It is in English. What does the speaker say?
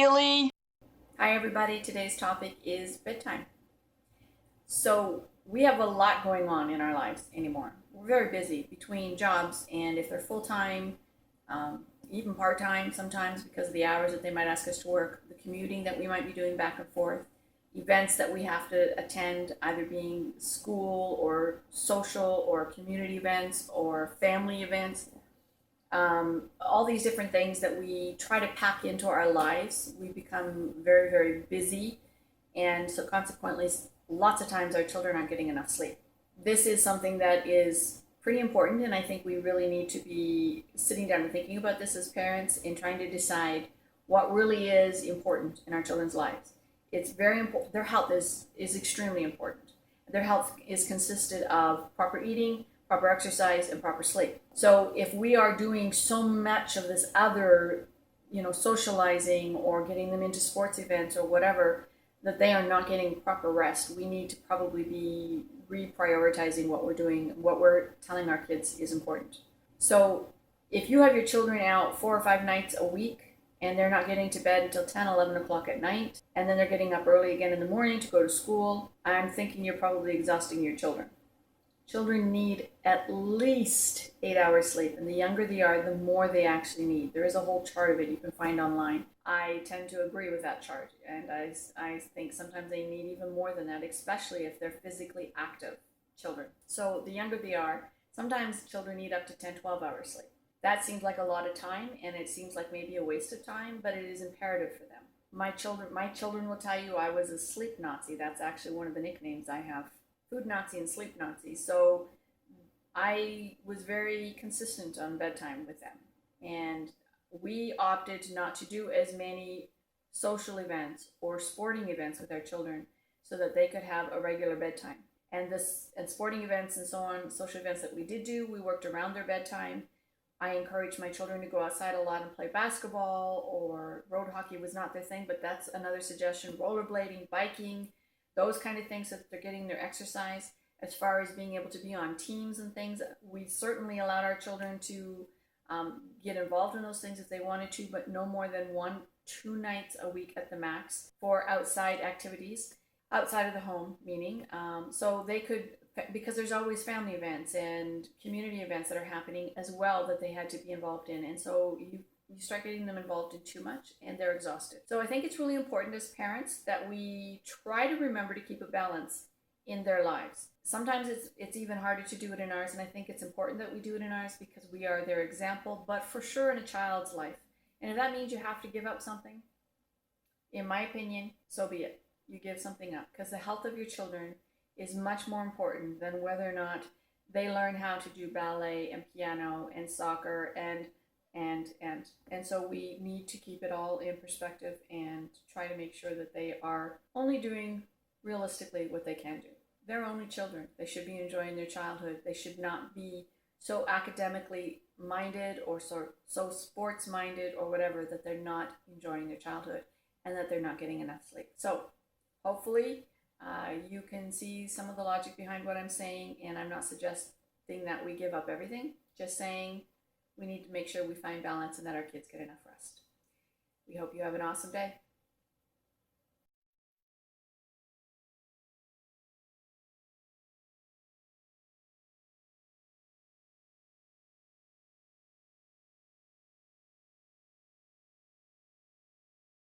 Really? Hi everybody, today's topic is bedtime. So we have a lot going on in our lives anymore. We're very busy between jobs, and if they're full-time, even part-time sometimes because of the hours that they might ask us to work, the commuting that we might be doing back and forth, events that we have to attend, either being school or social or community events or family events, all these different things that we try to pack into our lives. We become very, very busy, and so consequently, lots of times our children aren't getting enough sleep. This is something that is pretty important, and I think we really need to be sitting down and thinking about this as parents in trying to decide what really is important in our children's lives. It's very important. Their health is extremely important. Their health is consisted of proper eating, proper exercise, and proper sleep. So if we are doing so much of this other, socializing or getting them into sports events or whatever, that they are not getting proper rest, we need to probably be reprioritizing what we're doing, what we're telling our kids is important. So if you have your children out 4 or 5 nights a week and they're not getting to bed until 10, 11 o'clock at night, and then they're getting up early again in the morning to go to school, I'm thinking you're probably exhausting your children. Children need at least 8 hours sleep, and the younger they are, the more they actually need. There is a whole chart of it you can find online. I tend to agree with that chart, and I think sometimes they need even more than that, especially if they're physically active children. So the younger they are, sometimes children need up to 10, 12 hours sleep. That seems like a lot of time, and it seems like maybe a waste of time, but it is imperative for them. My children will tell you I was a sleep Nazi. That's actually one of the nicknames I have. Food Nazi and sleep Nazi. So I was very consistent on bedtime with them. And we opted not to do as many social events or sporting events with our children so that they could have a regular bedtime. And sporting events and so on, social events that we did do, we worked around their bedtime. I encouraged my children to go outside a lot and play basketball, or road hockey was not their thing, but that's another suggestion. Rollerblading, biking, those kind of things, so that they're getting their exercise. As far as being able to be on teams and things, we certainly allowed our children to get involved in those things if they wanted to, but no more than 1, 2 nights a week at the max for outside activities, outside of the home, meaning. So they could, because there's always family events and community events that are happening as well that they had to be involved in. And so you start getting them involved in too much and they're exhausted. So I think it's really important as parents that we try to remember to keep a balance in their lives. Sometimes it's even harder to do it in ours, and I think it's important that we do it in ours because we are their example, but for sure in a child's life. And if that means you have to give up something, in my opinion, so be it. You give something up, because the health of your children is much more important than whether or not they learn how to do ballet and piano and soccer and so we need to keep it all in perspective and try to make sure that they are only doing realistically what they can do. They're only children. They should be enjoying their childhood. They should not be so academically minded or so sports minded or whatever that they're not enjoying their childhood and that they're not getting enough sleep. So hopefully you can see some of the logic behind what I'm saying, and I'm not suggesting that we give up everything, just saying we need to make sure we find balance and that our kids get enough rest. We hope you have an awesome day.